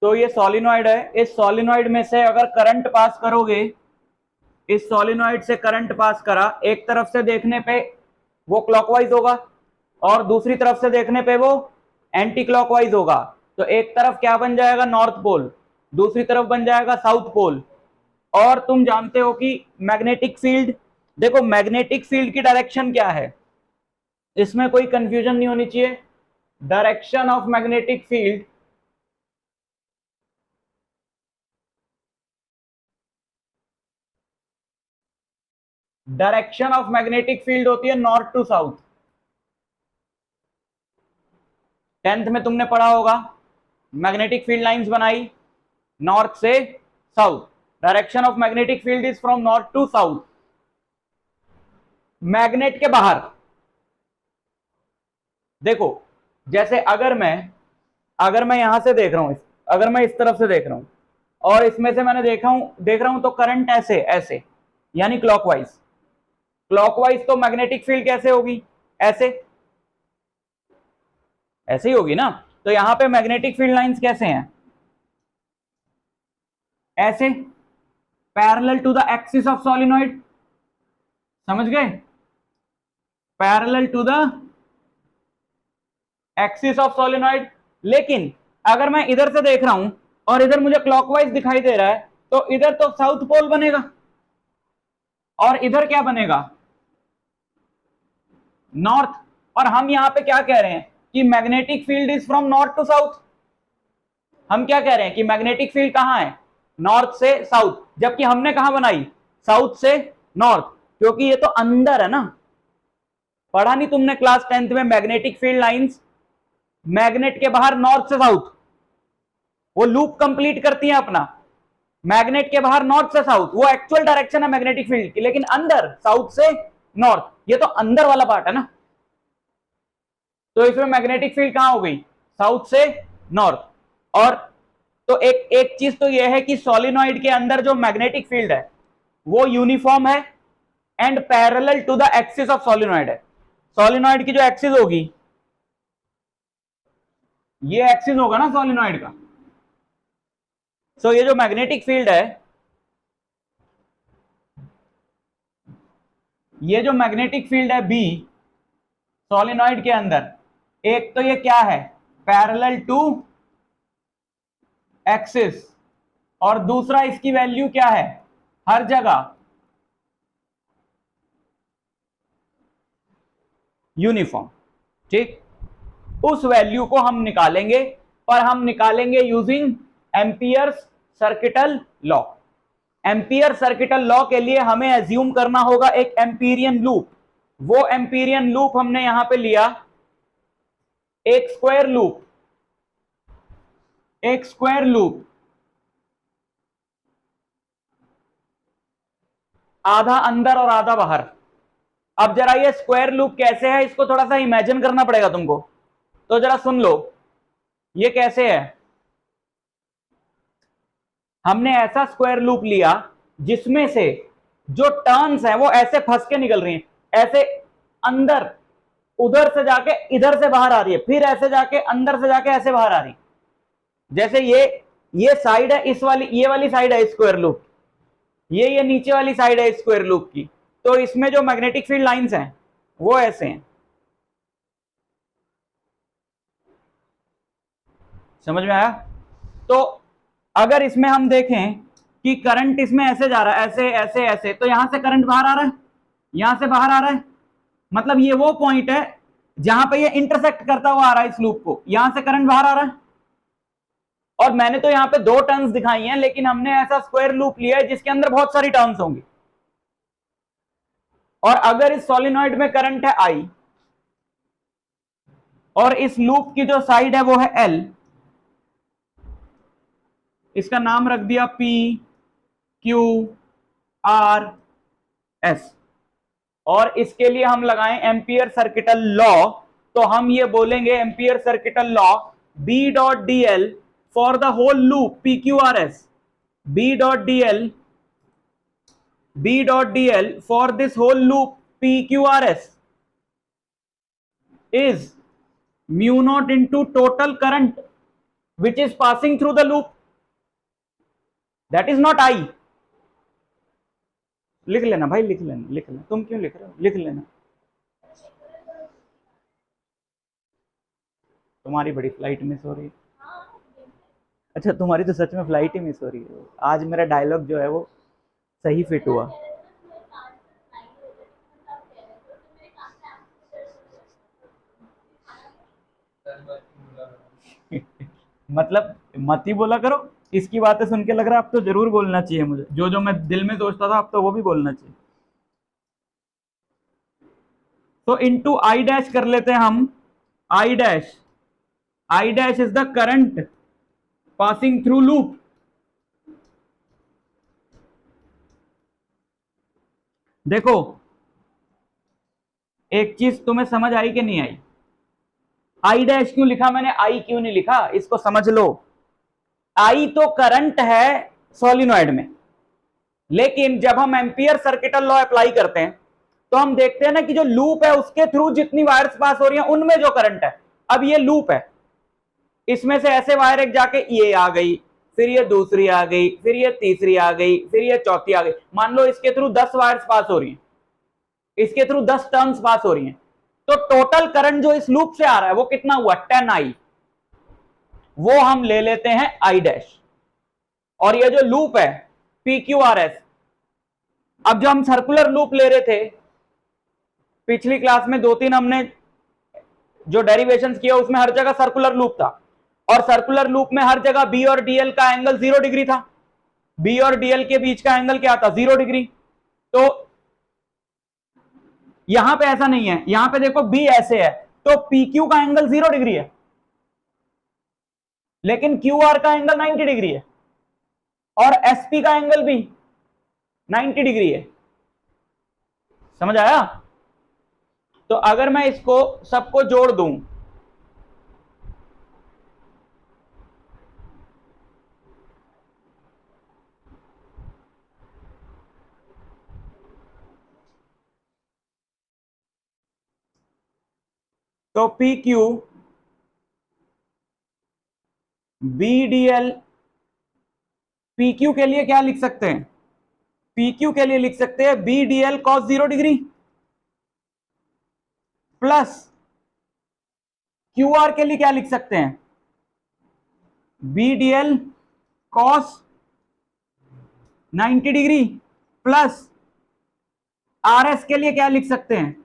तो ये सॉलिनॉइड है, इस सॉलिनॉइड में से अगर करंट पास करोगे, इस सॉलिनॉइड से करंट पास करा, एक तरफ से देखने पे वो क्लॉकवाइज होगा और दूसरी तरफ से देखने पे वो एंटी क्लॉकवाइज होगा। तो एक तरफ क्या बन जाएगा, नॉर्थ पोल, दूसरी तरफ बन जाएगा साउथ पोल। और तुम जानते हो कि मैग्नेटिक फील्ड, देखो मैग्नेटिक फील्ड की डायरेक्शन क्या है, इसमें कोई कंफ्यूजन नहीं होनी चाहिए। डायरेक्शन ऑफ मैग्नेटिक फील्ड होती है नॉर्थ टू साउथ। 10th में तुमने पढ़ा होगा, मैग्नेटिक फील्ड लाइंस बनाई नॉर्थ से south. Direction of magnetic field is from north to south. Magnet के बाहर देखो, जैसे अगर मैं यहां से देख रहा हूं, अगर मैं इस तरफ से देख रहा हूं और इसमें से मैंने देख रहा हूं तो करंट ऐसे ऐसे, यानी क्लॉकवाइज। क्लॉकवाइज तो मैग्नेटिक फील्ड कैसे होगी, ऐसे ऐसे ही होगी ना। तो यहां पे मैग्नेटिक फील्ड लाइंस कैसे हैं, ऐसे, parallel to the axis of solenoid. समझ गए, parallel to the axis of solenoid. लेकिन अगर मैं इधर से देख रहा हूं और इधर मुझे क्लॉकवाइज दिखाई दे रहा है, तो इधर तो साउथ पोल बनेगा और इधर क्या बनेगा, नॉर्थ। और हम यहां पे क्या कह रहे हैं कि magnetic field is from north to south. हम क्या कह रहे हैं कि मैग्नेटिक फील्ड कहां है, नॉर्थ से साउथ, जबकि हमने कहां बनाई, साउथ से नॉर्थ, क्योंकि ये तो अंदर है ना। पढ़ा नहीं तुमने क्लास 10th में, मैग्नेटिक फील्ड लाइंस मैग्नेट के बाहर नॉर्थ से साउथ, वो लूप कंप्लीट करती है अपना। मैग्नेट के बाहर नॉर्थ से साउथ, वो एक्चुअल डायरेक्शन है मैग्नेटिक फील्ड की, लेकिन अंदर साउथ से नॉर्थ, ये तो अंदर वाला पार्ट है ना। तो इसमें मैग्नेटिक फील्ड कहां हो गई, साउथ से नॉर्थ। और तो एक चीज तो यह है कि सॉलिनॉइड के अंदर जो मैग्नेटिक फील्ड है वो यूनिफॉर्म है and parallel to the axis of solenoid है। सॉलिनॉइड की जो एक्सिस होगी, ये एक्सिस होगा ना सॉलिनॉइड का। सो ये जो मैग्नेटिक फील्ड है, ये जो मैग्नेटिक फील्ड है बी सॉलिनॉइड के अंदर, एक तो ये क्या है, पैरेलल टू एक्सिस, और दूसरा इसकी वैल्यू क्या है, हर जगह यूनिफॉर्म। ठीक, उस वैल्यू को हम निकालेंगे, और हम निकालेंगे using amperes circuital law. Ampere circuital law के लिए हमें एज्यूम करना होगा एक एम्पीरियन लूप। वो एम्पीरियन लूप हमने यहां पे लिया एक स्क्वायर लूप, एक स्क्वायर लूप, आधा अंदर और आधा बाहर। अब जरा ये स्क्वायर लूप कैसे है, इसको थोड़ा सा इमेजिन करना पड़ेगा तुमको, तो जरा सुन लो ये कैसे है। हमने ऐसा स्क्वायर लूप लिया जिसमें से जो टर्न्स हैं वो ऐसे फंस के निकल रही हैं, ऐसे अंदर, उधर से जाके इधर से बाहर आ रही है, फिर ऐसे जाके अंदर से जाके ऐसे बाहर आ रही। जैसे ये साइड है, इस वाली, ये वाली साइड है स्क्वायर लूप, ये नीचे वाली साइड है स्क्वायर लूप की। तो इसमें जो मैग्नेटिक फील्ड लाइंस हैं वो ऐसे हैं। समझ में आया। तो अगर इसमें हम देखें कि करंट इसमें ऐसे जा रहा है, ऐसे ऐसे ऐसे, तो यहां से करंट बाहर आ रहा है, यहां से बाहर आ रहा है, मतलब ये वो पॉइंट है जहां पे ये इंटरसेक्ट करता हुआ आ रहा है इस लूप को, यहां से करंट बाहर आ रहा है। और मैंने तो यहां पे दो टर्न्स दिखाई हैं, लेकिन हमने ऐसा स्क्वायर लूप लिया है जिसके अंदर बहुत सारी टर्न्स होंगी। और अगर इस सॉलिनॉइड में करंट है आई, और इस लूप की जो साइड है वो है एल, इसका नाम रख दिया पी क्यू आर एस, और इसके लिए हम लगाएं एम्पियर सर्किटल लॉ, तो हम ये बोलेंगे ampere circuital law B dot D L for the whole loop P Q R S, B dot D L for this whole loop P Q R S is mu naught into total current which is passing through the loop। That is not I. लिख लेना भाई, लिख लेना, लिख लेना, तुम क्यों लिख रहे हो, लिख लेना। तुम्हारी बड़ी फ्लाइट मिस हो रही है। अच्छा, तुम्हारी तो सच में फ्लाइट ही मिस हो रही है। आज मेरा डायलॉग जो है वो सही फिट हुआ। मतलब मत ही बोला करो, इसकी बातें सुन के लग रहा है अब तो जरूर बोलना चाहिए मुझे, जो जो मैं दिल में सोचता था अब तो वो भी बोलना चाहिए। तो इनटू आई डैश कर लेते हैं हम। आई dash, I dash is the current passing through loop. देखो एक चीज तुम्हें समझ आई कि नहीं आई? आई डैश क्यों लिखा मैंने, आई क्यों नहीं लिखा, इसको समझ लो। आई तो करंट है सोलिनॉइड में, लेकिन जब हम एम्पियर सर्किटल लॉ अप्लाई करते हैं तो हम देखते हैं ना कि जो लूप है उसके थ्रू जितनी वायर्स पास हो रही हैं उनमें जो करंट है, अब ये लूप है, इसमें से ऐसे वायर एक जाके ये आ गई, फिर ये दूसरी आ गई, फिर ये तीसरी आ गई, फिर ये चौथी आ गई। मान लो इसके थ्रू 10 वायर्स पास हो रही हैं, इसके थ्रू 10 टर्न्स पास हो रही हैं, तो टोटल करंट जो इस लूप से आ रहा है वो कितना हुआ, 10 आई। वो हम ले लेते हैं आई डैश। और ये जो लूप है पी क्यू आर एस, अब जो हम सर्कुलर लूप ले रहे थे पिछली क्लास में 2-3 हमने जो डेरिवेशन किया उसमें हर जगह सर्कुलर लूप था, और सर्कुलर लूप में हर जगह बी और डीएल का एंगल 0 डिग्री था। बी और डीएल के बीच का एंगल क्या था, 0 डिग्री। तो यहां पे ऐसा नहीं है, यहां पे देखो बी ऐसे है तो पी क्यू का एंगल 0 डिग्री है, लेकिन क्यू आर का एंगल 90 डिग्री है, और एसपी का एंगल भी 90 डिग्री है। समझ आया? तो अगर मैं इसको सबको जोड़ दूं, तो P Q B D L, P Q के लिए क्या लिख सकते हैं, पी क्यू के लिए लिख सकते हैं B D L cos 0 degree plus Q R के लिए क्या लिख सकते हैं, B D L cos 90 degree plus R S के लिए क्या लिख सकते हैं,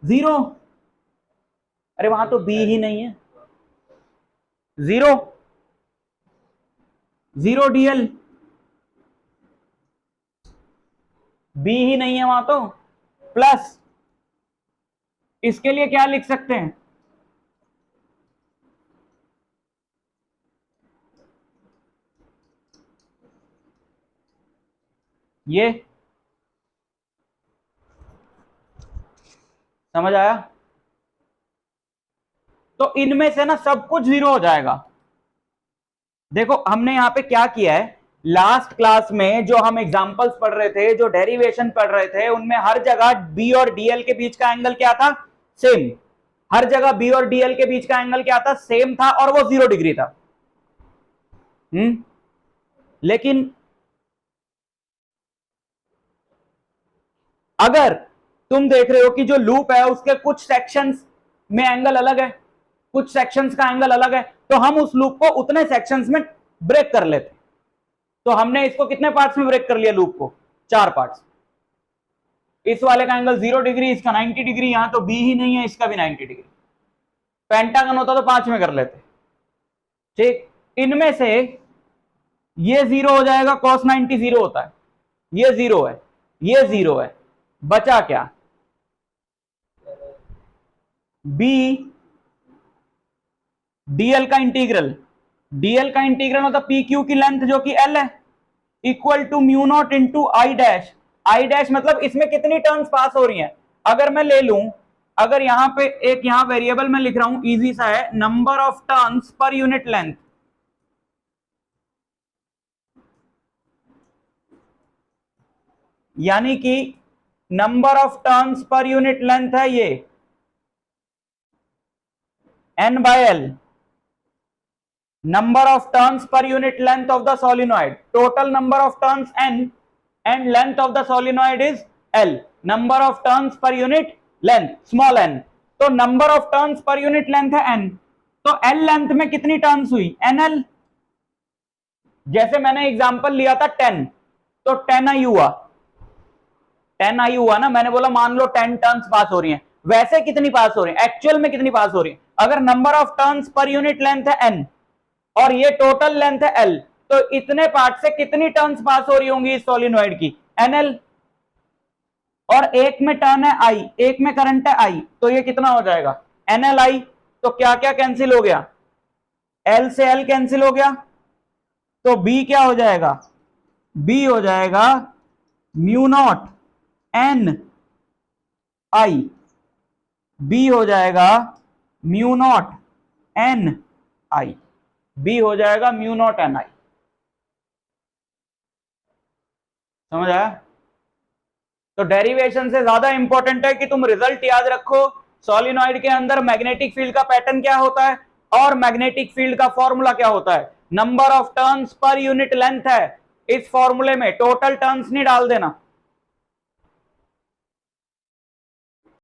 0। अरे वहां तो बी ही नहीं है, 0 0 डीएल, बी ही नहीं है वहां तो, प्लस इसके लिए क्या लिख सकते हैं, ये। समझ आया? तो इनमें से ना सब कुछ 0 हो जाएगा। देखो हमने यहां पे क्या किया है, लास्ट क्लास में जो हम एग्जांपल्स पढ़ रहे थे, जो डेरिवेशन पढ़ रहे थे, उनमें हर जगह बी और डीएल के बीच का एंगल क्या था, सेम। हर जगह बी और डीएल के बीच का एंगल क्या था, सेम था, और वो 0 डिग्री था। लेकिन अगर तुम देख रहे हो कि जो लूप है उसके कुछ सेक्शंस में एंगल अलग है, कुछ सेक्शंस का एंगल अलग है, तो हम उस लूप को उतने सेक्शंस में ब्रेक कर लेते। तो हमने इसको कितने पार्ट्स में ब्रेक कर लिया, लूप को 4 पार्ट्स। इस वाले का एंगल 0 डिग्री, इसका 90 डिग्री, यहां तो बी ही नहीं है, इसका भी 90 डिग्री। पेंटागन होता तो 5 में कर लेते। ठीक, इनमें से ये 0 हो जाएगा, cos 90 0 होता है, ये 0 है, ये 0 है, बचा क्या, बी डीएल का इंटीग्रल, डीएल का इंटीग्रल होता पी क्यू की लेंथ जो कि एल है, equal to mu naught into I dash. I dash मतलब इसमें कितनी टर्न्स पास हो रही हैं। अगर मैं ले लूं, अगर यहां पे एक यहां वेरिएबल मैं लिख रहा हूं, इजी सा है, number of turns per unit length, यानी कि number of turns per unit length है ये n by L. number of turns per unit length of the solenoid, total number of turns n and length of the solenoid is L, number of turns per unit length small n, तो number of turns per unit length है n, तो L length में कितनी turns हुई NL, जैसे मैंने example लिया था 10, तो 10i हुआ, 10i हुआ ना, मैंने बोला मान लो 10 टर्न्स पास हो रही हैं, वैसे कितनी पास हो रही है, एक्चुअल में कितनी पास हो रही है, अगर number of turns per unit length है n और ये टोटल लेंथ है l, तो इतने पार्ट से कितनी टर्न्स पास हो रही होंगी इस सोलिनॉइड की, NL, और एक में टर्न है I, एक में करंट है I, तो ये कितना हो जाएगा NLI, तो क्या क्या कैंसिल हो गया, L से L कैंसिल हो गया, तो B क्या हो जाएगा, B हो जाएगा mu naught N I, B हो जाएगा mu naught N I, B हो जाएगा म्यू नॉट N I, समझ आया। तो डेरिवेशन से ज्यादा इंपॉर्टेंट है कि तुम रिजल्ट याद रखो, सोलिनॉइड के अंदर मैग्नेटिक फील्ड का पैटर्न क्या होता है और मैग्नेटिक फील्ड का फॉर्मूला क्या होता है, number of turns per unit length है, इस फॉर्मूले में टोटल टर्न्स नहीं डाल देना,